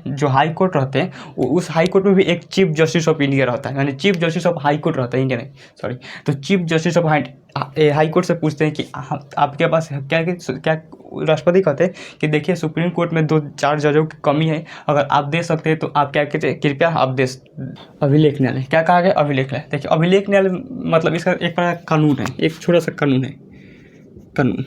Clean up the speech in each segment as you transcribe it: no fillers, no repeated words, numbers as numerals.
जो high court रहते हैं उस हाई कोर्ट में भी एक चीफ जस्टिस ऑफ इंडिया रहता है, यानी chief justice of high court रहता है, इंडिया नहीं सॉरी। तो chief justice of high court से पूछते हैं कि आपके पास क्या क्या, राष्ट्रपति कहते हैं कि देखिए सुप्रीम कोर्ट में 2-4 जजों की कमी है, अगर आप दे सकते हैं तो आप क्या कहते हैं, कृपया आप दे। अभिलेख न्यायालय क्या कहा गया, अभिलेख न्यायालय। देखिए अभिलेख न्यायालय मतलब इसका एक प्रकार का कानून है, एक छोटा सा कानून है, कानून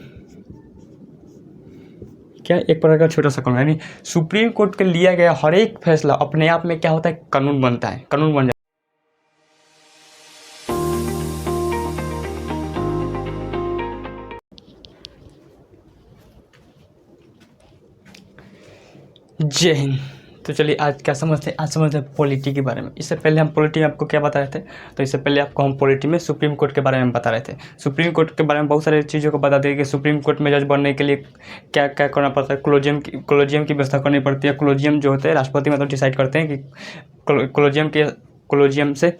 क्या, एक प्रकार का छोटा सा कानून, यानी सुप्रीम कोर्ट के लिया गया हर एक फैसला अपने आप में क्या होता है, कानून बनता है, कानून बन जाता है। जय हिंद। तो चलिए आज क्या समझते हैं, आज समझते हैं पॉलिटी के बारे में। इससे पहले हम पॉलिटी में आपको क्या बता रहे थे, तो इससे पहले आपको हम पॉलिटी में सुप्रीम कोर्ट के बारे में बता रहे थे। सुप्रीम कोर्ट के बारे में बहुत सारी चीज़ों को बता दिए कि सुप्रीम कोर्ट में जज बनने के लिए क्या क्या करना पड़ता है, कोलोजियम की व्यवस्था करनी पड़ती है। कोलोजियम जो होते हैं राष्ट्रपति मतलब डिसाइड करते हैं कि कोलोजियम से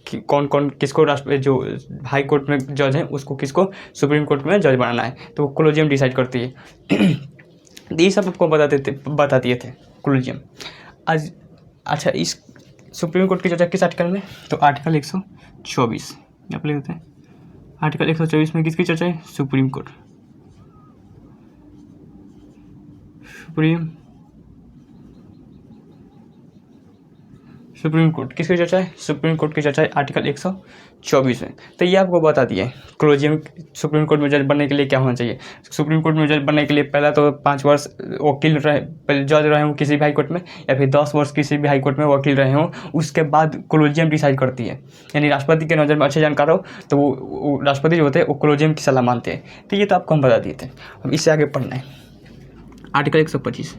कि कौन कौन किसको जो हाई कोर्ट में जज है उसको किसको सुप्रीम कोर्ट में जज बनाना है, तो वो कोलोजियम डिसाइड करती है। ये सब आपको बता दिए थे कोलोजियम। आज अच्छा, इस सुप्रीम कोर्ट की चर्चा किस आर्टिकल में, तो आर्टिकल 124 यहाँ पर लिखते हैं। आर्टिकल 124 में किसकी चर्चा है, सुप्रीम कोर्ट। सुप्रीम कोर्ट किसकी चर्चा है, सुप्रीम कोर्ट की चर्चा है आर्टिकल 124 में। तो ये आपको बता दिए कोलोजियम सुप्रीम कोर्ट में जज बनने के लिए क्या होना चाहिए। सुप्रीम कोर्ट में जज बनने के लिए पहला तो 5 वर्ष वकील रहे, जज रहे हों किसी भी हाई कोर्ट में, या फिर 10 वर्ष किसी भी हाई कोर्ट में वकील रहे हों। उसके बाद कोलोजियम डिसाइड करती है, यानी राष्ट्रपति के नज़र में अच्छे जानकार हो तो वो राष्ट्रपति जो होते हैं वो कोलोजियम की सलाह मानते हैं। तो ये तो आपको हम बता दिए थे। अब इससे आगे पढ़ना है आर्टिकल 125।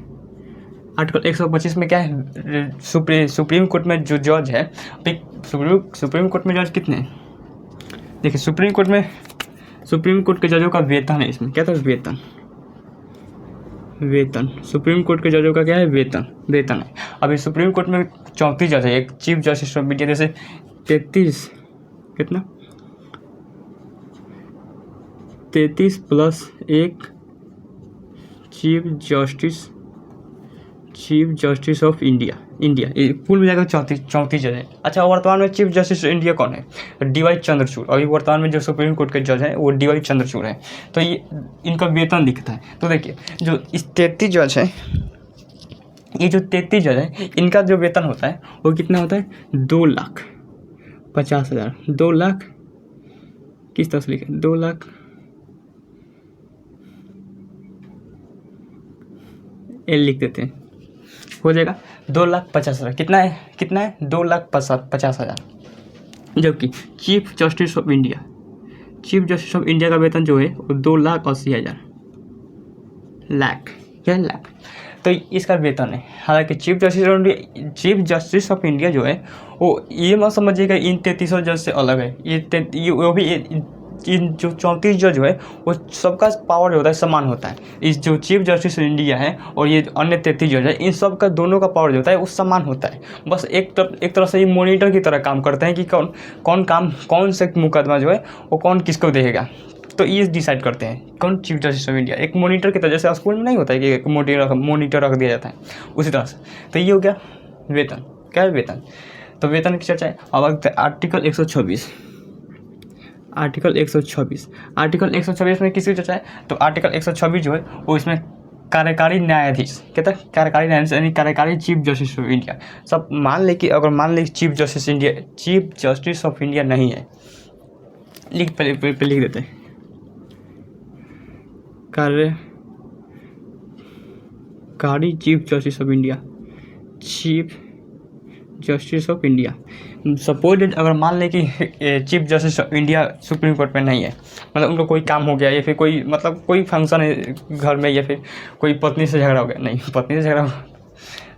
आर्टिकल 125 में क्या है, सुप्रीम कोर्ट में जो जज है, सुप्रीम कोर्ट में जज कितने हैं, देखिए सुप्रीम कोर्ट के जजों का वेतन है। इसमें क्या था, वेतन सुप्रीम कोर्ट के जजों का क्या है, वेतन है। अभी सुप्रीम कोर्ट में 34 जज है, एक चीफ जस्टिस ऑफ इंडिया, जैसे 33 प्लस एक चीफ जस्टिस ऑफ इंडिया कुल मिलाकर 34 जज है। अच्छा, वर्तमान में चीफ जस्टिस इंडिया कौन है, डी.वाई. चंद्रचूड़। अभी वर्तमान में जो सुप्रीम कोर्ट के जज हैं वो डी.वाई. चंद्रचूड़ हैं। तो ये इनका वेतन दिखता है। तो देखिए जो इस 33 जज हैं, ये जो 33 जज हैं इनका जो वेतन होता है वो कितना होता है, 2,50,000। 2 लाख किस तरह से लिखे, 2 लाख एल लिख देते हैं, हो जाएगा 2,50,000। कितना है 2,50,000। जबकि चीफ जस्टिस ऑफ इंडिया का वेतन जो है वो 2,80,000 लाख तो इसका वेतन है। हालांकि चीफ जस्टिस ऑफ इंडिया जो है वो ये मत समझिएगा इन 33 जज से अलग है। ये वो भी इन जो 34 जज है वो सबका पावर होता है समान होता है। इस जो चीफ जस्टिस इंडिया है और ये अन्य 33 जज है, इन सब का दोनों का पावर जो होता है वो समान होता है। बस एक तरह से ये मॉनिटर की तरह काम करते हैं कि कौन से मुकदमा जो है वो कौन किसको देगा, तो ये डिसाइड करते हैं कौन चीफ जस्टिस ऑफ इंडिया। एक मॉनिटर की तरह, जैसे स्कूल में नहीं होता है कि एक मॉनिटर रख दिया जाता है, उसी तरह से। तो ये हो गया वेतन। क्या है, वेतन। तो वेतन की चर्चा है। अब आर्टिकल 126 में किसकी चर्चा है, तो आर्टिकल 126 जो है वो इसमें कार्यकारी न्यायाधीश, कहता है कार्यकारी न्यायाधीश यानी कार्यकारी चीफ जस्टिस ऑफ इंडिया। सब मान ले कि चीफ जस्टिस ऑफ इंडिया नहीं है, पहले लिख देते हैं कार्यकारी chief justice of India. Suppose अगर मान लें कि chief justice of India supreme court में नहीं है, मतलब उनको कोई काम हो गया या फिर कोई फंक्शन है घर में, या फिर कोई पत्नी से झगड़ा हो गया, नहीं पत्नी से झगड़ा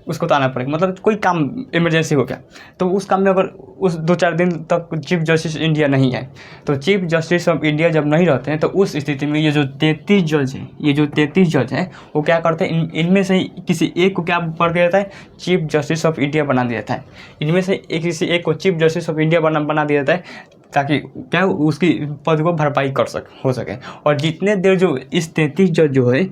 उसको तो आना पड़ेगा, मतलब कोई काम इमरजेंसी हो गया, तो उस काम में अगर उस 2-4 दिन तक चीफ जस्टिस इंडिया नहीं है, तो चीफ जस्टिस ऑफ इंडिया जब नहीं रहते हैं तो उस स्थिति में ये जो 33 जज हैं वो क्या करते हैं, इनमें से किसी एक को क्या कर दिया जाता है, चीफ जस्टिस ऑफ इंडिया बना दिया जाता है। इनमें से किसी एक को चीफ जस्टिस ऑफ इंडिया बना दिया जाता है ताकि क्या उसकी पद को भरपाई हो सके। और जितने देर जो इस 33 जज जो है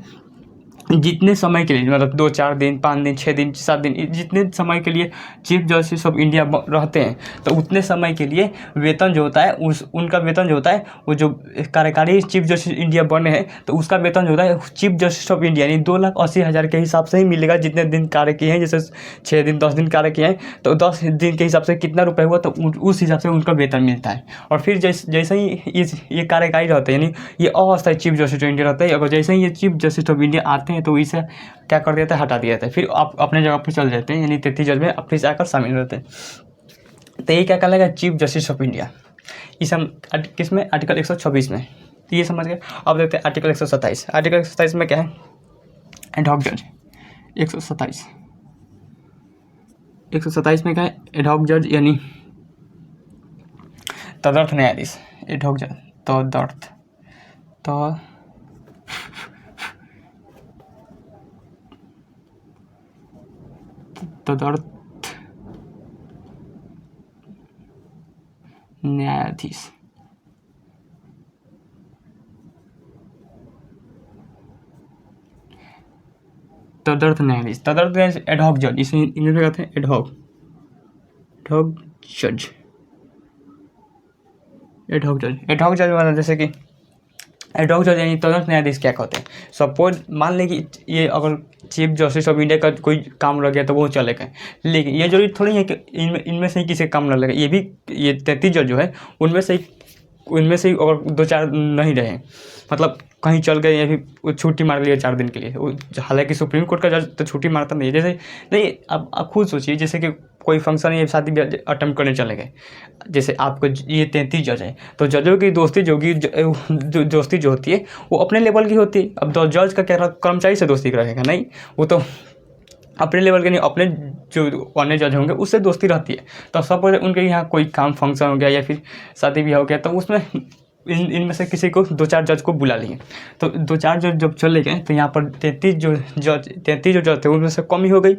जितने समय के लिए मतलब 2-4 दिन 5 दिन 6 दिन 7 दिन जितने समय के लिए चीफ जस्टिस ऑफ इंडिया रहते हैं, तो उतने समय के लिए वेतन जो होता है उनका वेतन जो होता है, वो जो कार्यकारी चीफ जस्टिस इंडिया बने हैं तो उसका वेतन जो होता है चीफ जस्टिस ऑफ इंडिया यानी 2,80,000 के हिसाब से ही मिलेगा। जितने दिन कार्य किए हैं, जैसे 6 दिन 10 दिन कार्य किए हैं तो 10 दिन के हिसाब से कितना रुपये हुआ तो उस हिसाब से उनका वेतन मिलता है। और फिर जैसे ही ये कार्यकारी रहते हैं यानी ये अस्थायी चीफ जस्टिस ऑफ इंडिया रहता है, अगर जैसे ही ये चीफ जस्टिस ऑफ इंडिया आते हैं तो इसे क्या कर देता है, हटा दिया जाता है। फिर आप अपने जगह पर चल जाते हैं, यानी 33 जज में फिर से आकर शामिल रहते हैं। तो ये क्या कहलाएगा, चीफ जस्टिस ऑफ इंडिया। इस हम किस में, आर्टिकल 126 में। तो ये समझ गए। अब देखते हैं आर्टिकल 127। आर्टिकल 127 में क्या है, एडहॉक जज। 127 में क्या है, एडहॉक जज यानी तदर्थ न्यायाधीश। एडहॉक जज तदर्थ न्यायाधीश। तदर्थ न्यायाधीश एडहॉक जज, इसे इंग्लिश में कहते हैं एडहॉक जज। एडहॉक जज मतलब जैसे कि एडहॉक जज यानी तदर्थ न्यायाधीश क्या कहते हैं। सपोज मान लें कि ये अगर चीफ जस्टिस ऑफ इंडिया का कोई काम लग गया तो वो चले गए, लेकिन ये जरूरी थोड़ी है कि इनमें से ही किसी काम लग लगेगा। ये भी ये 33 जज जो है उनमें से ही अगर 2-4 नहीं रहे, मतलब कहीं चल गए या फिर छुट्टी मार लिया 4 दिन के लिए, हालांकि सुप्रीम कोर्ट का जज तो छुट्टी मारता नहीं है। जैसे नहीं, अब आप खुद सोचिए, जैसे कि कोई फंक्शन या शादी भी अटेम्प्ट करने चले गए, जैसे आपको ये 33 जज है तो जजों की दोस्ती दोस्ती जो होती है वो अपने लेवल की होती है। अब जज का क्या कर्मचारी से दोस्ती रहेगा, नहीं, वो तो अपने लेवल के नहीं, अपने जो अन्य जज होंगे उससे दोस्ती रहती है। तो सपोज उनके यहाँ कोई काम फंक्शन हो गया या फिर शादी ब्याह हो गया तो उसमें इनमें से किसी को 2-4 जज को बुला लिए, तो 2-4 जज जब चले गए तो यहाँ पर 33 जो जज थे उनमें से कमी हो गई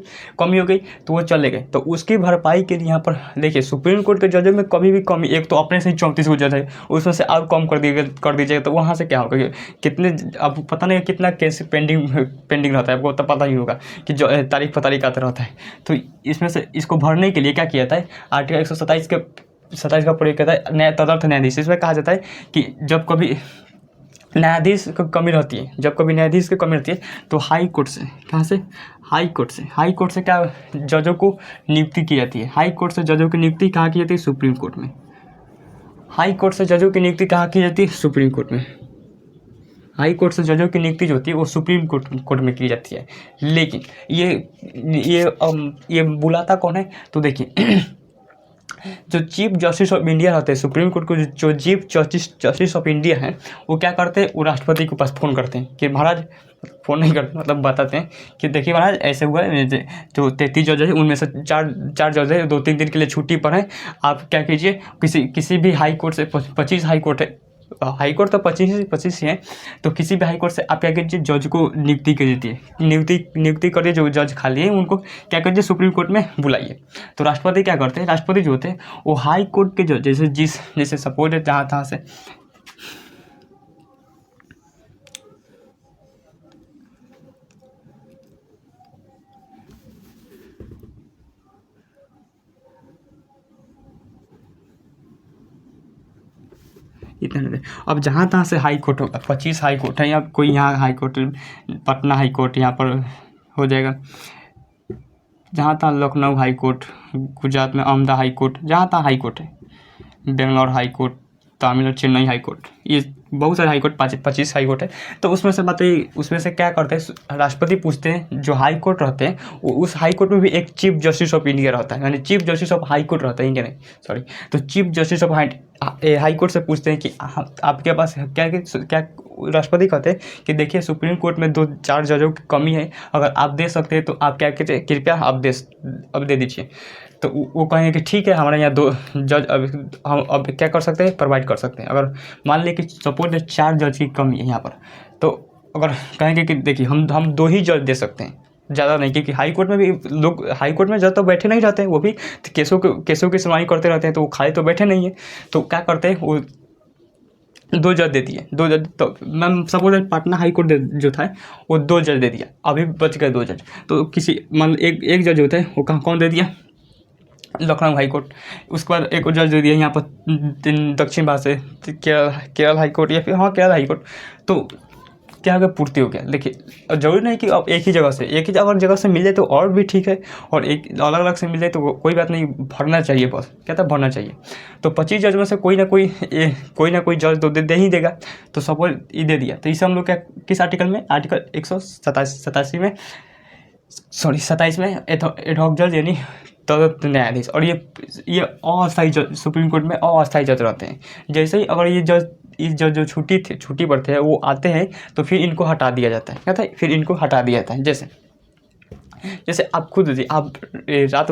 तो वो चले गए। तो उसकी भरपाई के लिए यहाँ पर देखिए, सुप्रीम कोर्ट के जजों में कभी भी कमी, एक तो अपने से ही 34 को जज है, उसमें से और कम कर दीजिएगा तो वहाँ से क्या होगा, कितने अब पता नहीं कितना केस पेंडिंग रहता है, आपको तो पता ही होगा कि जो तारीख पर तारीख आता रहता है। तो इसमें से इसको भरने के लिए क्या किया जाता है, आर्टिकल 127 का प्रयोग करता है तदर्थ न्यायाधीश। इसमें कहा जाता है कि जब कभी न्यायाधीश की कमी रहती है तो हाई कोर्ट से, कहाँ से, हाई कोर्ट से क्या जजों को नियुक्ति की जाती है। हाई कोर्ट से जजों की नियुक्ति कहाँ की जाती है, सुप्रीम कोर्ट में। हाई कोर्ट से जजों की नियुक्ति कहाँ की जाती है, सुप्रीम कोर्ट में। हाई कोर्ट से जजों की नियुक्ति जो होती है वो सुप्रीम कोर्ट में की जाती है। लेकिन ये बुलाता कौन है, तो देखिए जो चीफ जस्टिस ऑफ इंडिया रहते हैं सुप्रीम कोर्ट को, जो चीफ जस्टिस ऑफ इंडिया हैं वो क्या करते हैं, वो राष्ट्रपति के पास फ़ोन करते हैं कि महाराज, फ़ोन नहीं करते मतलब बताते हैं कि देखिए महाराज ऐसे हुआ है, जो 33 जज है उनमें से चार जज है 2-3 दिन के लिए छुट्टी पर है, आप क्या कीजिए, किसी भी हाई कोर्ट से 25 हाई कोर्ट है, हाई कोर्ट तो 25 ही है, तो किसी भी हाई कोर्ट से आप क्या कीजिए, जज को नियुक्ति कर दीजिए, नियुक्ति करिए, जो जज खाली है उनको क्या कीजिए, सुप्रीम कोर्ट में बुलाइए। तो राष्ट्रपति क्या करते हैं, राष्ट्रपति जो होते हैं वो हाई कोर्ट के जज, जैसे सपोज है जहाँ तहाँ से इतना नहीं। अब जहाँ तहाँ से हाई कोर्ट होगा, 25 हाई कोर्ट है, या कोई यहाँ high court, Patna high court यहाँ पर हो जाएगा, जहाँ तहाँ लखनऊ हाई कोर्ट, गुजरात में अहमदाबाद हाई कोर्ट, जहाँ तहाँ हाई कोर्ट है, Bangalore high court, Tamil Nadu Chennai high court, ये बहुत सारे हाई कोर्ट 25 हाई कोर्ट है। तो उसमें से बताइए, उसमें से क्या करते हैं, राष्ट्रपति पूछते हैं जो हाई कोर्ट रहते हैं उस हाई कोर्ट में भी एक चीफ जस्टिस ऑफ इंडिया रहता है, यानी chief justice of high court रहता है, इंडिया नहीं सॉरी। तो chief justice of high court से पूछते हैं कि आपके पास क्या राष्ट्रपति कहते हैं कि देखिए सुप्रीम कोर्ट में 2-4 जजों की कमी है, अगर आप दे सकते हैं तो आप क्या कीजिए, कृपया आप दे दीजिए। तो वो कहेंगे कि ठीक है, हमारे यहाँ 2 जज हम अब क्या कर सकते हैं, प्रोवाइड कर सकते हैं। अगर मान लें कि सपोज 4 जज की कमी है यहाँ पर, तो अगर कहेंगे कि देखिए हम 2 ही जज दे सकते हैं, ज़्यादा नहीं, क्योंकि हाई कोर्ट में भी लोग, हाई कोर्ट में जज तो बैठे नहीं रहते हैं, वो भी केसों की सुनवाई करते रहते हैं, तो वो खाली तो बैठे नहीं है। तो क्या करते हैं, वो 2 जज दे दिए, 2 जज, तो ma'am suppose Patna high court जो था वो 2 जज दे दिया, अभी बच गए 2 जज। तो किसी मान एक जज होता है वो कौन दे दिया, लखनऊ हाई कोर्ट। उसके बाद एक और जज दे दिया यहाँ पर दक्षिण भारत से केरल हाई कोर्ट, या फिर हाँ केरल हाई कोर्ट। तो क्या हो गया, पूर्ति हो गया। देखिए जरूरी नहीं कि आप एक ही जगह से मिल जाए तो और भी ठीक है, और एक अलग अलग से मिल जाए तो कोई बात नहीं, भरना चाहिए, बस क्या था, भरना चाहिए। तो 25 जज में से कोई ना कोई जज तो दे ही देगा। तो सपोज ये दे दिया, तो इसे हम लोग क्या, किस आर्टिकल में, आर्टिकल 187 में, सॉरी 27 में एडहॉक जज यानी तदर्थ न्यायाधीश। और ये अस्थायी जज, सुप्रीम कोर्ट में अस्थायी जज रहते हैं। जैसे ही अगर ये जज जो छुट्टी पर थे वो आते हैं तो फिर इनको हटा दिया जाता है, क्या था, फिर इनको हटा दिया जाता है। जैसे आप खुद देखिए, आप रात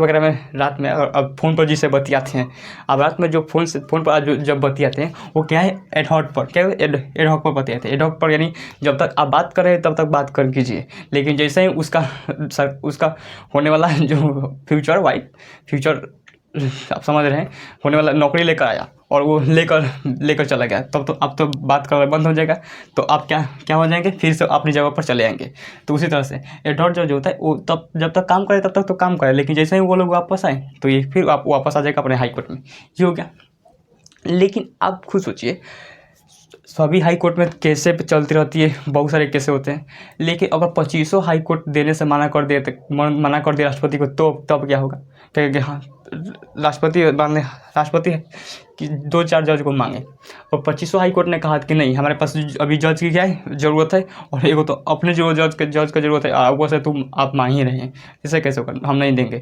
में अगर आप फ़ोन पर जिससे बतियाते हैं, आप रात में जो फ़ोन पर जब बतियाते हैं वो क्या है, एडहॉक पर बतियाते हैं। एडहॉक पर यानी जब तक आप बात कर रहे हैं तब तक बात कर कीजिए, लेकिन जैसे ही उसका होने वाला जो फ्यूचर आप समझ रहे हैं, होने वाला नौकरी लेकर आया और वो लेकर चला गया, तब तो अब तो बात करना बंद हो जाएगा। तो आप क्या हो जाएंगे, फिर से अपनी जगह पर चले आएंगे। तो उसी तरह से एडहॉक जो होता है वो तब जब तक काम करे तब तक तो काम करे, लेकिन जैसे ही वो लोग वापस आए तो ये फिर आप वापस आ जाएगा अपने हाई कोर्ट में। ये हो गया। लेकिन आप खुद सोचिए, सभी हाई कोर्ट में केसें चलती रहती है, बहुत सारे केसें होते हैं, लेकिन अगर 25 हाई कोर्ट देने से मना कर दे राष्ट्रपति को, तो तब क्या होगा, कहेंगे हाँ राष्ट्रपति कि 2-4 जज को मांगे, और 25 हाई कोर्ट ने कहा कि नहीं, हमारे पास अभी जज की क्या है ज़रूरत है, और एगो तो अपने जो जज का ज़रूरत है ऊपर से आप मांग ही रहे हैं, इसे कैसे होगा, हम नहीं देंगे।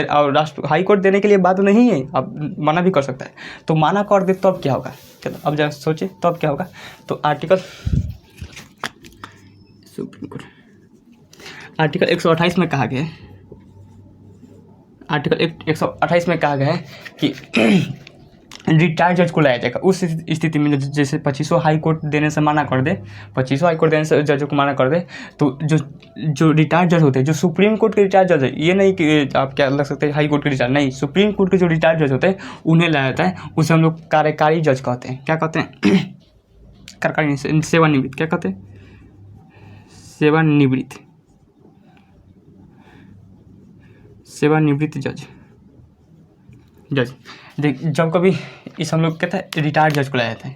और हाई कोर्ट देने के लिए बात नहीं है, आप मना भी कर सकता है। तो मना कर दे तब क्या होगा, अब जरा सोचिए तब क्या होगा। तो आर्टिकल 128 में कहा गया है, आर्टिकल 128 में कहा गया है कि रिटायर्ड जज को लाया जाएगा उस स्थिति में, जैसे 25 हाई कोर्ट देने से मना कर दे, 25 हाई कोर्ट देने से जज को मना कर दे, तो जो रिटायर्ड जज होते हैं, जो सुप्रीम कोर्ट के रिटायर्ड जज है, ये नहीं कि आप क्या लग सकते हैं हाई कोर्ट के रिटायर्ड, नहीं, सुप्रीम कोर्ट के जो रिटायर्ड जज होते हैं उन्हें लाया जाता है। उसे हम लोग कार्यकारी जज कहते हैं। क्या कहते हैं, कार्यकारी, सेवानिवृत्त, क्या कहते हैं, सेवानिवृत्त जज। देख, जब कभी इस हम लोग कहते हैं रिटायर्ड जज को लाया जाता है,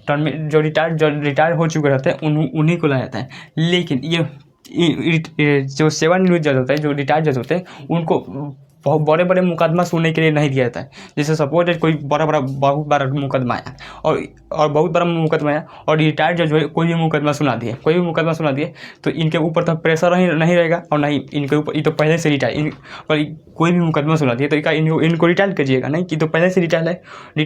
टर्म में जो रिटायर हो चुके रहते हैं उन्हीं को लाया जाता है। लेकिन ये जो सेवानिवृत्त जज होता है, जो रिटायर्ड जज होते हैं, उनको बहुत बड़े बड़े मुकदमा सुनने के लिए नहीं दिया जाता है। जैसे सपोज कोई बहुत बड़ा मुकदमा आया और बहुत बड़ा मुकदमा आया और रिटायर्ड जज कोई भी मुकदमा सुना दिए, तो इनके ऊपर तो प्रेशर नहीं रहेगा, और नहीं इनके ऊपर, ये तो पहले से रिटायर, और कोई भी मुकदमा सुना दिए तो इनको रिटायर कीजिएगा, नहीं कि तो पहले से रिटायर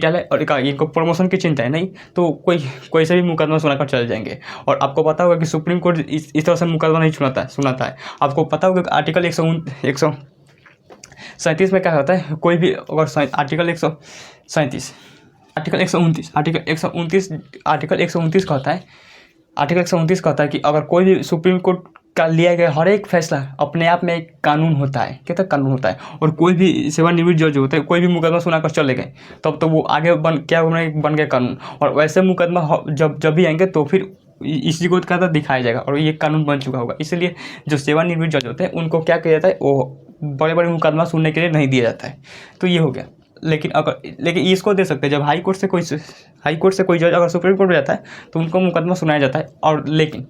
है और इनको प्रमोशन की चिंता है, नहीं तो कोई से भी मुकदमा सुनाकर चले जाएंगे। और आपको पता होगा कि सुप्रीम कोर्ट इस तरह से मुकदमा नहीं सुनाता है। आपको पता होगा कि आर्टिकल 137 में क्या होता है, कोई भी अगर आर्टिकल 137, आर्टिकल 129 कहता है कि अगर कोई भी सुप्रीम कोर्ट का लिया गया हर एक फैसला अपने आप में एक कानून होता है, कहता है कानून होता है। और कोई भी सेवानिवृत्त जज होते हैं, कोई भी मुकदमा सुनाकर चले गए, तब तो वो आगे बन गया कानून। और वैसे मुकदमा जब भी आएंगे तो फिर इसी को कहता दिखाया जाएगा और ये कानून बन चुका होगा। इसलिए जो सेवानिवृत्त जज होते हैं उनको क्या किया जाता है, वो बड़े बड़े मुकदमा सुनने के लिए नहीं दिया जाता है। तो ये हो गया। लेकिन इसको दे सकते हैं जब हाई कोर्ट से कोई जज अगर सुप्रीम कोर्ट में जाता है तो उनको मुकदमा सुनाया जाता है। और लेकिन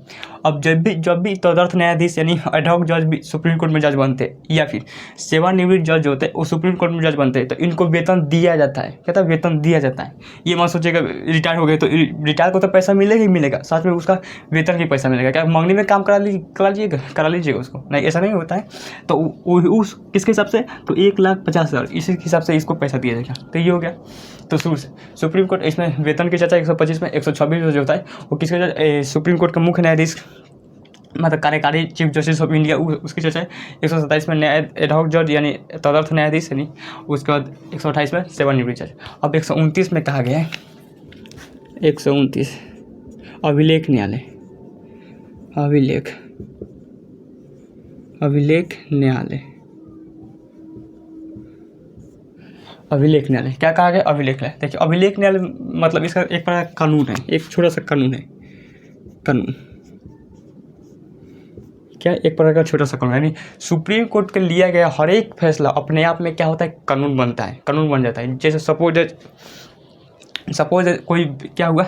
अब जब भी तदर्थ न्यायाधीश यानी एडहॉक जज भी सुप्रीम कोर्ट में जज बनते हैं, या फिर सेवानिवृत्त जज होते हैं वो सुप्रीम कोर्ट में जज बनते हैं, तो इनको वेतन दिया जाता है। कहता है वेतन दिया जाता है। ये मत सोचिएगा रिटायर हो गए तो रिटायर को तो पैसा मिलेगा ही मिलेगा, साथ में उसका वेतन की पैसा मिलेगा। क्या मंगनी में काम करा लीजिएगा उसको, नहीं, ऐसा नहीं होता है। तो उस किसके हिसाब से, तो 1,50,000 इसी हिसाब से इसको पैसा दिया जाएगा। तो ये हो गया। तो शुरू से सुप्रीम कोर्ट इसमें वेतन की चर्चा 125 में 126 जो होता है वो किसके, सुप्रीम कोर्ट का मुख्य न्यायाधीश मतलब कार्यकारी चीफ जस्टिस ऑफ इंडिया, उसकी चर्चा है। 127 में एडहॉक जज यानी तदर्थ न्यायाधीश यानी, उसके बाद 128 में सेवानिवृत्त जज। अब 129 में कहा गया है, 129 अभिलेख न्यायालय, अभिलेख न्यायालय। अभिलेख न्यायालय क्या कहा गया? अभिलेख न्यायालय। देखिए अभिलेख न्यायालय मतलब इसका एक प्रकार का कानून है, एक छोटा सा कानून है। कानून क्या? एक प्रकार का छोटा सा कानून, यानी सुप्रीम कोर्ट के लिया गया हर एक फैसला अपने आप में क्या होता है? कानून बनता है, कानून बन जाता है। जैसे सपोज कोई क्या हुआ,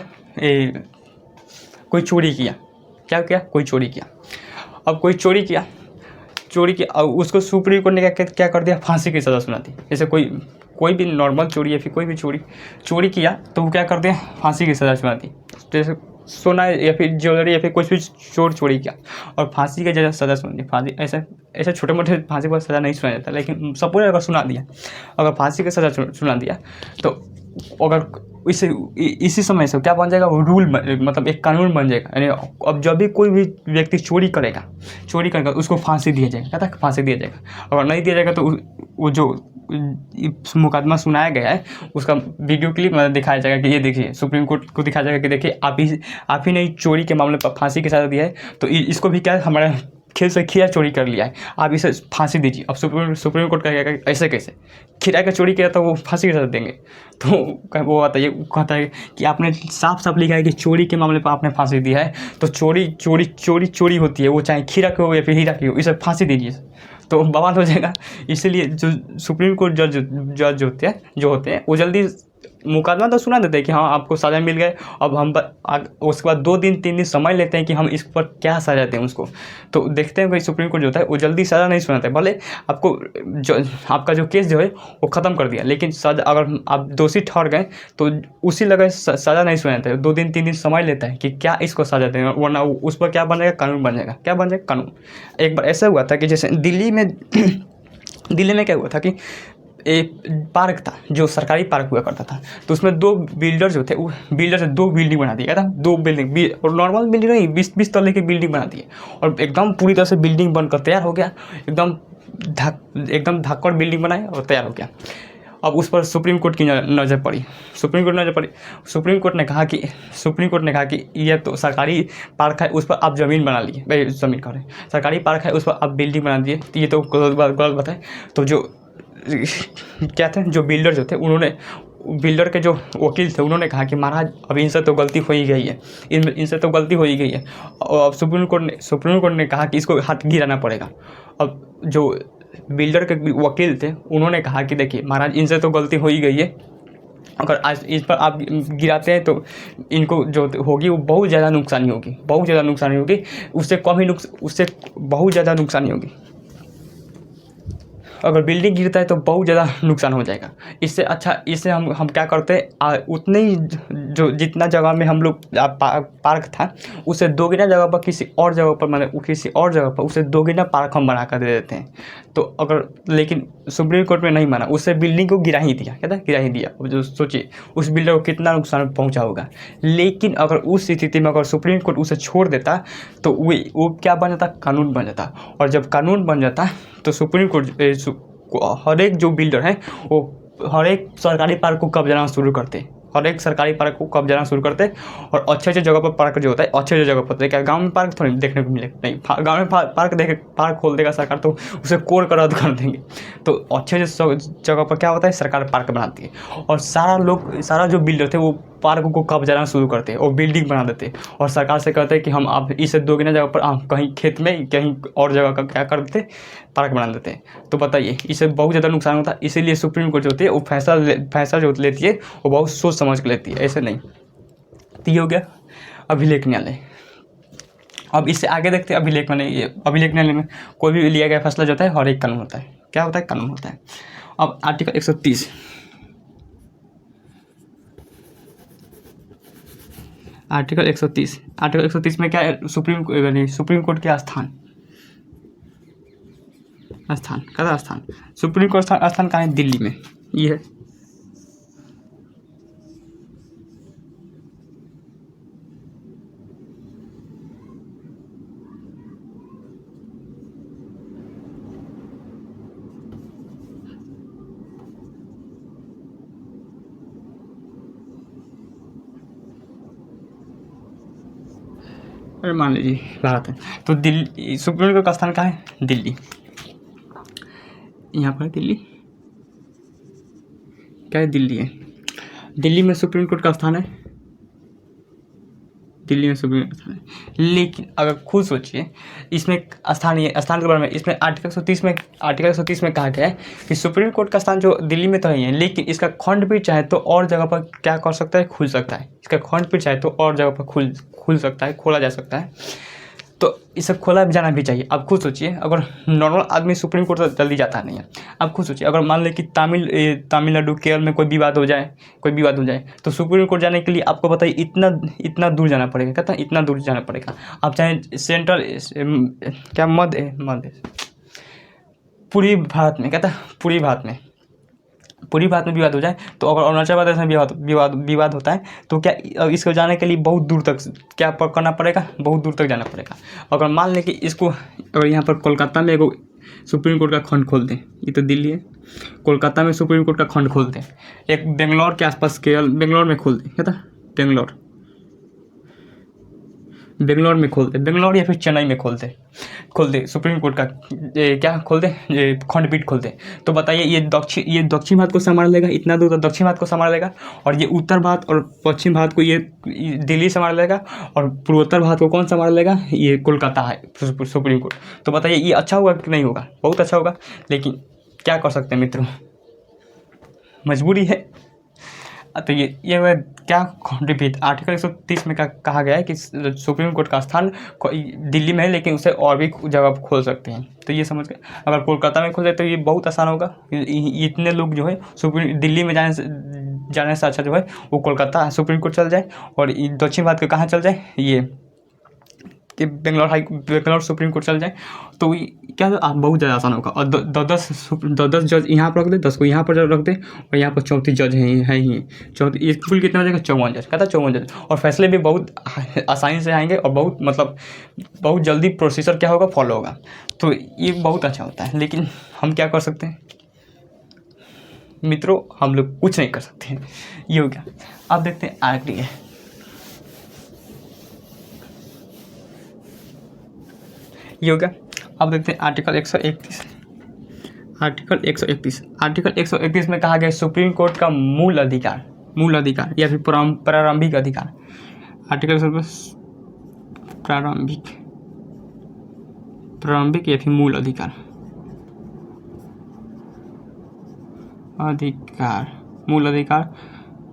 कोई चोरी किया, क्या किया? कोई चोरी किया। अब कोई चोरी किया और उसको सुप्रीम कोर्ट ने क्या कर दिया? फांसी की सज़ा सुना दी। जैसे कोई भी नॉर्मल चोरी या फिर कोई भी चोरी किया तो वो क्या कर दिया? फांसी की सज़ा सुना दी। जैसे सोना या फिर ज्वेलरी या फिर कुछ भी चोरी किया और फांसी की सज़ा सुना दी। फांसी ऐसे छोटे मोटे फांसी पर सज़ा नहीं सुना जाता, लेकिन सपोज अगर सुना दिया, अगर फांसी की सज़ा सुना दिया तो अगर इसी समय से क्या बन जाएगा? वो रूल मतलब एक कानून बन जाएगा। यानी अब जब भी कोई भी व्यक्ति चोरी करेगा उसको फांसी दिया जाएगा। क्या था? फांसी दिया जाएगा। अगर नहीं दिया जाएगा तो वो जो मुकदमा सुनाया गया है उसका वीडियो क्लिप मतलब दिखाया जाएगा कि ये देखिए, सुप्रीम कोर्ट को दिखाया जाएगा कि देखिए आप ही ने चोरी के मामले पर फांसी की सज़ा दिया है, तो इसको भी क्या हमारा खेल से खीरा चोरी कर लिया है, आप इसे फांसी दीजिए। अब सुप्रीम कोर्ट कहेगा ऐसे कैसे? खीरा का चोरी किया तो वो फांसी के साथ देंगे? तो वो कहता है कि आपने साफ साफ लिखा है कि चोरी के मामले पर आपने फांसी दी है, तो चोरी होती है, वो चाहे खीरा की हो या फिर हीरा की हो, इसे फांसी दीजिए। तो बवाल हो जाएगा। इसीलिए जो सुप्रीम कोर्ट जज होते हैं वो जल्दी मुकदमा तो सुना देते हैं कि हाँ आपको सज़ा मिल गए। अब हम उसके बाद 2 दिन 3 दिन समय लेते हैं कि हम इस पर क्या सज़ा दें उसको। तो देखते हैं भाई सुप्रीम कोर्ट जो होता है वो जल्दी सज़ा नहीं सुनाता है। भले आपका जो केस जो है वो ख़त्म कर दिया, लेकिन सज़ा अगर आप दोषी ठहर गए तो उसी लगे सज़ा नहीं सुनाता है। 2 दिन 3 दिन समय लेता है कि क्या इसको सज़ा दें, वरना उस पर क्या बन जाएगा? कानून बन जाएगा। क्या बन जाएगा? कानून। एक बार ऐसा हुआ था कि जैसे दिल्ली में क्या हुआ था कि एक पार्क था जो सरकारी पार्क हुआ करता था, तो उसमें 2 बिल्डर जो थे वो बिल्डर से 2 बिल्डिंग बना दिया था। 2 बिल्डिंग और नॉर्मल बिल्डिंग नहीं, 20 तल्ले की बिल्डिंग बना दी और एकदम पूरी तरह से बिल्डिंग बनकर तैयार हो गया। एकदम धाकड़ बिल्डिंग बनाए और तैयार हो गया। अब उस पर सुप्रीम कोर्ट की नज़र पड़ी। सुप्रीम कोर्ट ने कहा कि ये तो सरकारी पार्क है, उस पर आप ज़मीन बना लिए, भाई ज़मीन कह रहे हैं, सरकारी पार्क है उस पर आप बिल्डिंग बना दिए, तो ये तो गलत बात है। तो जो क्या थे, जो बिल्डर जो थे, उन्होंने बिल्डर के जो वकील थे उन्होंने कहा कि महाराज अब इनसे तो गलती हो ही गई है, इनसे तो गलती हो ही गई है। और अब सुप्रीम कोर्ट ने कहा कि इसको हाथ गिराना पड़ेगा। अब जो बिल्डर के वकील थे उन्होंने कहा कि देखिए महाराज इनसे तो गलती हो ही गई है, अगर आज इस पर आप गिराते हैं तो इनको जो होगी वो बहुत ज़्यादा नुकसानी होगी, उससे बहुत ज़्यादा नुकसानी होगी। अगर बिल्डिंग गिरता है तो बहुत ज़्यादा नुकसान हो जाएगा। इससे अच्छा हम क्या करते हैं, उतने ही जो जितना जगह में हम लोग पार्क था उससे 2 गुना जगह पर किसी और जगह पर उसे 2 गुना पार्क हम बना कर दे देते हैं। तो लेकिन सुप्रीम कोर्ट में नहीं माना, उससे बिल्डिंग को गिरा ही दिया। अब जो सोचिए उस बिल्डर को कितना नुकसान पहुंचा होगा। लेकिन अगर उस स्थिति में अगर सुप्रीम कोर्ट उसे छोड़ देता तो वो क्या बन जाता? कानून बन जाता। और जब कानून बन जाता तो सुप्रीम कोर्ट हर एक जो बिल्डर है वो हर एक सरकारी पार्क को कब्जाना शुरू करते, और अच्छे जगह पर पार्क जो होता है, अच्छे जगह पर होता है। गाँव में पार्क थोड़ी देखने को मिलेगा, नहीं, गाँव में पार्क खोल देगा सरकार तो उसे कोड़ कर रद्द कर देंगे। तो अच्छे जगह पर क्या होता है, सरकार पार्क बनाती है और सारा जो बिल्डर थे वो पार्क को कब्जाना शुरू करते हैं और बिल्डिंग बना देते हैं और सरकार से कहते हैं कि हम आप इसे 2 गुना जगह पर कहीं खेत में कहीं और जगह का क्या कर देते, पार्क बना देते हैं। तो बताइए इससे बहुत ज़्यादा नुकसान होता है। इसीलिए सुप्रीम कोर्ट जो होती है वो फैसला जो लेती है वो बहुत सोच समझ के लेती है, ऐसे नहीं। तो ये हो गया अभिलेख न्यायालय। अब इससे आगे देखते हैं अभिलेख न्यायालय में कोई भी लिया गया फैसला जो होता है हर एक कानून होता है। क्या होता है? कानून होता है। अब आर्टिकल 130 आर्टिकल 130 में क्या है? सुप्रीम कोर्ट के स्थान सुप्रीम कोर्ट स्थान कहाँ है? दिल्ली में। ये है अरे मान लीजिए भारत है तो दिल्ली, सुप्रीम कोर्ट का स्थान कहाँ है? दिल्ली। यहाँ पर दिल्ली। क्या है, दिल्ली है। दिल्ली में सुप्रीम कोर्ट का स्थान है, दिल्ली में सुप्रीम कोर्ट का स्थान है। लेकिन अगर खुद सोचिए इसमें स्थान के बारे में, इसमें आर्टिकल 130 में कहा गया है कि सुप्रीम कोर्ट का स्थान जो दिल्ली में तो ही है, लेकिन इसका खंडपीठ चाहे तो और जगह पर क्या कर सकता है, खुल सकता है। इसका खंडपीठ चाहे तो और जगह पर खुल सकता है, खोला जा सकता है। तो इसे खोला जाना भी चाहिए। अब खुद सोचिए, अगर नॉर्मल आदमी सुप्रीम कोर्ट तक जल्दी जाता नहीं है। अब खुद सोचिए, अगर मान लें कि तमिलनाडु केरल में कोई विवाद हो जाए तो सुप्रीम कोर्ट जाने के लिए आपको बताइए इतना दूर जाना पड़ेगा। कहता है इतना दूर जाना पड़ेगा। आप चाहे सेंट्रल क्या मध्य पूरी भारत में, कहता है पूरी भारत में विवाद हो जाए, तो अगर अरुणाचल प्रदेश में विवाद होता है तो क्या इसको जाने के लिए बहुत दूर तक क्या करना पड़ेगा, बहुत दूर तक जाना पड़ेगा। अगर मान लें कि इसको अगर यहाँ पर कोलकाता में एगो सुप्रीम कोर्ट का खंड खोल दें, ये तो दिल्ली है, कोलकाता में सुप्रीम कोर्ट का खंड खोल दें, एक बेंगलोर के आसपास बेंगलोर में खोल दें, कहता बेंगलोर में खोल दे, बेंगलोर या फिर चेन्नई में खोल दे सुप्रीम कोर्ट का क्या खोल दे, खंडपीठ खोल दे। तो बताइए ये दक्षिण भारत को संभाल लेगा, इतना दूर तो दक्षिण भारत को संभाल लेगा, और ये उत्तर भारत और पश्चिम भारत को ये दिल्ली संभाल लेगा, और पूर्वोत्तर भारत को कौन संभाल लेगा, ये कोलकाता है सुप्रीम कोर्ट। तो बताइए ये अच्छा होगा कि नहीं होगा, बहुत अच्छा होगा। लेकिन क्या कर सकते हैं मित्रों, मजबूरी है। तो ये मैं क्या खंडपीठ आर्टिकल 130 में कहा गया है कि सुप्रीम कोर्ट का स्थान दिल्ली में है, लेकिन उसे और भी जगह खोल सकते हैं। तो ये समझ गए, अगर कोलकाता में खोल जाए तो ये बहुत आसान होगा। इतने लोग जो है दिल्ली में जाने से अच्छा जो है वो कोलकाता सुप्रीम कोर्ट चल जाए, और दक्षिण भारत के कहाँ चल जाए, ये कि बेंगलोर सुप्रीम कोर्ट चल जाए। तो क्या बहुत ज़्यादा आसान होगा। और 10 जज यहाँ पर रख दे, 10 को यहाँ पर रख दे, और यहाँ पर 34 जज हैं ही 34, कुल कितना हो जाएगा, 54 जज। कहता 54 जज, और फैसले भी बहुत आसानी से आएंगे, और बहुत जल्दी प्रोसीजर क्या होगा, फॉलो होगा। तो ये बहुत अच्छा होता है। लेकिन हम क्या कर सकते हैं मित्रों, हम लोग कुछ नहीं कर सकते हैं। ये हो गया। अब देखते हैं आगे ये हो गया। अब देखते हैं आर्टिकल 131। आर्टिकल 131 में कहा गया सुप्रीम कोर्ट का मूल अधिकार या फिर प्रारंभिक अधिकार। आर्टिकल प्रारंभिक या फिर मूल अधिकार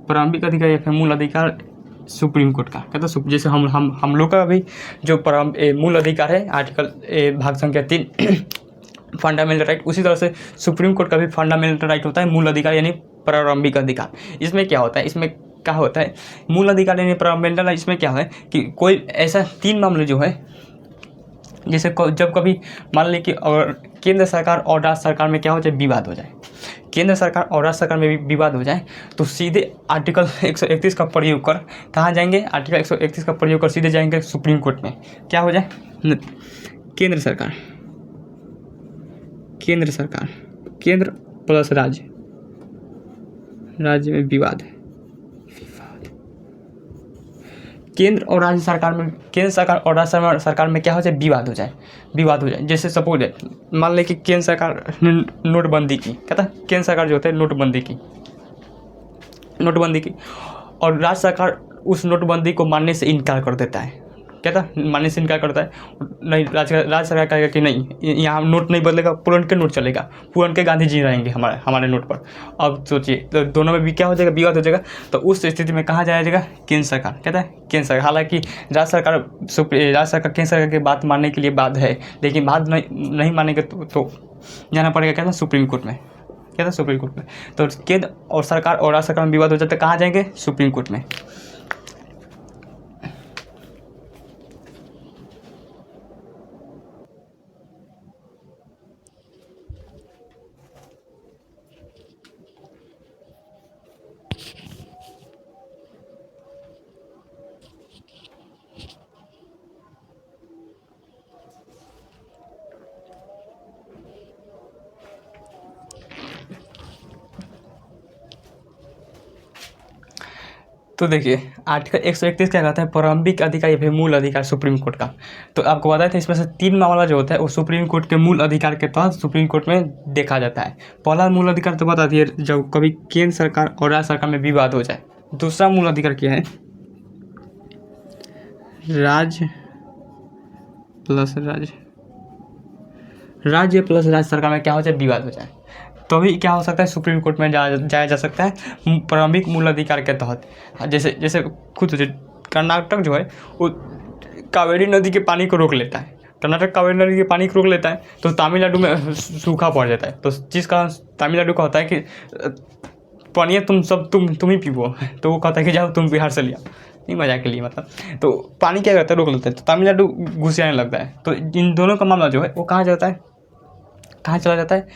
प्रारंभिक अधिकार या फिर मूल अधिकार सुप्रीम कोर्ट का। कहता जैसे हम लोग का भी जो मूल अधिकार है आर्टिकल भाग संख्या 3 फंडामेंटल राइट, उसी तरह से सुप्रीम कोर्ट का भी फंडामेंटल राइट होता है मूल अधिकार यानी प्रारंभिक अधिकार। इसमें क्या होता है, मूल अधिकार यानी प्रारंभिक, इसमें क्या है कि कोई ऐसा 3 मामले जो है, जैसे जब कभी मान लें कि और केंद्र सरकार और राज्य सरकार में क्या हो जाए, विवाद हो जाए, केंद्र सरकार और राज्य सरकार में भी विवाद हो जाए, तो सीधे आर्टिकल 131 का प्रयोग कर कहाँ जाएंगे, आर्टिकल 131 का प्रयोग कर सीधे जाएंगे सुप्रीम कोर्ट में। क्या हो जाए, केंद्र प्लस राज्य में विवाद है, केंद्र सरकार और राज्य सरकार में क्या हो जाए, विवाद हो जाए। जैसे सपोज है, मान लें कि केंद्र सरकार ने नोटबंदी की, कहता केंद्र सरकार जो होता है नोटबंदी की, और राज्य सरकार उस नोटबंदी को मानने से इनकार कर देता है, मानने से इनकार करता है, नहीं राज्य सरकार कहेगा कि नहीं यहाँ नोट नहीं बदलेगा, पुरान के नोट चलेगा, पुरान के गांधी जी रहेंगे हमारे नोट पर। अब सोचिए तो दोनों में भी क्या हो जाएगा, विवाद हो जाएगा। तो उस स्थिति में कहाँ जाया जाएगा, केंद्र सरकार। केंद्र सरकार, हालांकि राज्य सरकार केंद्र सरकार की बात मानने के लिए बाध्य है, लेकिन बात नहीं मानेंगे तो जाना पड़ेगा सुप्रीम कोर्ट में। सुप्रीम कोर्ट में। तो केंद्र और सरकार और राज्य सरकार में विवाद हो जाता है, कहाँ जाएंगे, सुप्रीम कोर्ट में। तो देखिए आर्टिकल 131 क्या कहता है, प्रारंभिक अधिकार या फिर मूल अधिकार सुप्रीम कोर्ट का। तो आपको बताया था इसमें से 3 मामला जो होता है वो सुप्रीम कोर्ट के मूल अधिकार के तहत सुप्रीम कोर्ट में देखा जाता है। पहला मूल अधिकार तो बता दिए, जब कभी केंद्र सरकार और राज्य सरकार में विवाद हो जाए। दूसरा मूल अधिकार क्या है, राज्य प्लस राज्य सरकार में क्या हो जाए, विवाद हो जाए, तो भी क्या हो सकता है, सुप्रीम कोर्ट में जाया जा सकता है प्रारंभिक मूल अधिकार के तहत। जैसे खुद कर्नाटक जो है वो कावेरी नदी के पानी को रोक लेता है, कर्नाटक कावेरी नदी के पानी को रोक लेता है, तो तमिलनाडु में सूखा पड़ जाता है। तो जिस कारण तमिलनाडु का होता है कि पानी तुम ही पीवो, तो वो कहता है कि जाओ तुम बिहार से लिया, नहीं मजाक के लिए मतलब। तो पानी क्या करता है, रोक लेता है, तो तमिलनाडु घुसियाने लगता है। तो इन दोनों का मामला जो है वो कहाँ चला जाता है,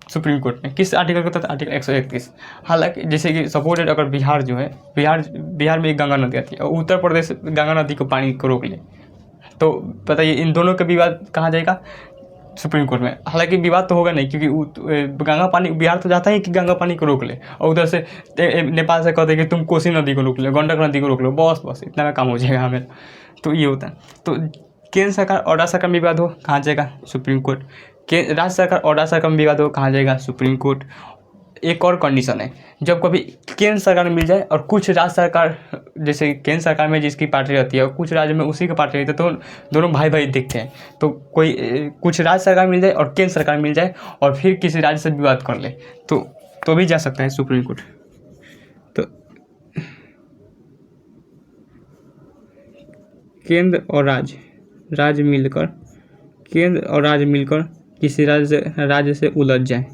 सुप्रीम कोर्ट में। किस आर्टिकल के तहत, आर्टिकल 131। हालांकि जैसे कि सपोर्टेड अगर बिहार जो है, बिहार में एक गंगा नदी आती है और उत्तर प्रदेश गंगा नदी को पानी को रोक ले, तो बताइए इन दोनों का विवाद कहाँ जाएगा, सुप्रीम कोर्ट में। हालांकि विवाद तो होगा नहीं, क्योंकि गंगा पानी बिहार तो जाता है कि गंगा पानी को रोक ले, और उधर से नेपाल से कहते हैं कि तुम कोसी नदी को रोक लो, गंडक नदी को रोक लो, बस इतना में काम हो जाएगा हमें। तो ये होता है। तो केंद्र सरकार और राज्य सरकार में विवाद हो, कहाँ जाएगा, सुप्रीम कोर्ट। राज्य सरकार और राज्य सरकार में विवाद हो, कहाँ जाएगा, सुप्रीम कोर्ट। एक और कंडीशन है, जब कभी केंद्र सरकार में मिल जाए और कुछ राज्य सरकार, जैसे केंद्र सरकार में जिसकी पार्टी रहती है और कुछ राज्य में उसी की पार्टी रहती है, तो दोनों भाई दिखते हैं। तो कुछ राज्य सरकार मिल जाए और केंद्र सरकार मिल जाए और फिर किसी राज्य से विवाद कर ले, तो भी जा सकता है सुप्रीम कोर्ट। तो केंद्र और राज्य मिलकर किसी राज्य से उलझ जाए,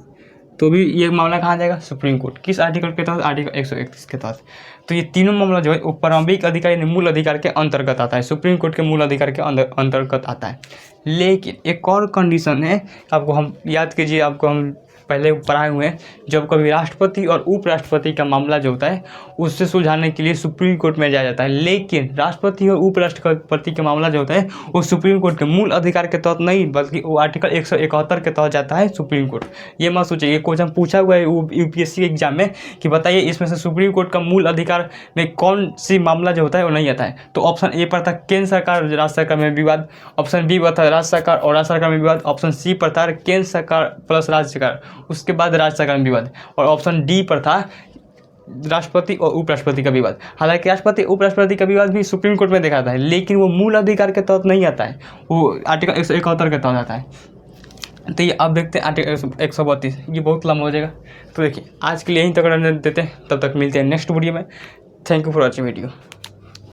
तो भी ये मामला कहाँ जाएगा, सुप्रीम कोर्ट। किस आर्टिकल के तहत, आर्टिकल 131 के तहत। तो ये तीनों मामला जो है वो प्रारंभिक अधिकार यानी मूल अधिकार के अंतर्गत आता है, सुप्रीम कोर्ट के मूल अधिकार के अंतर्गत आता है। लेकिन एक और कंडीशन है, आपको हम याद कीजिए, आपको हम पहले पढ़ाए हुए हैं, जब कभी राष्ट्रपति और उपराष्ट्रपति का मामला जो होता है उससे सुलझाने के लिए सुप्रीम कोर्ट में जाया जाता है। लेकिन राष्ट्रपति और उपराष्ट्रपति का मामला जो होता है वो सुप्रीम कोर्ट के मूल अधिकार के तहत नहीं, बल्कि वो आर्टिकल 171 के तहत जाता है सुप्रीम कोर्ट। ये मत सोचिए, ये क्वेश्चन पूछा हुआ है यूपीएससी एग्जाम में कि बताइए इसमें से सुप्रीम कोर्ट का मूल अधिकार में कौन सी मामला जो होता है वो नहीं आता है। तो ऑप्शन ए पर था केंद्र सरकार राज्य सरकार में विवाद, ऑप्शन बी पर था राज्य सरकार और राज्य सरकार में विवाद, ऑप्शन सी पर था केंद्र सरकार प्लस राज्य सरकार, उसके बाद राज्य सरकार में विवाद, और ऑप्शन डी पर था राष्ट्रपति और उपराष्ट्रपति का विवाद। हालांकि राष्ट्रपति उपराष्ट्रपति का विवाद भी सुप्रीम कोर्ट में देखा जाता है, लेकिन वो मूल अधिकार के तहत नहीं आता है, वो आर्टिकल 171 के तहत आता है। तो ये अब देखते हैं आर्टिकल 132, ये बहुत लंबा हो जाएगा। तो देखिए आज के लिए यहीं तक रहने देते हैं, तब तक मिलते हैं नेक्स्ट वीडियो में। Thank you for watching video.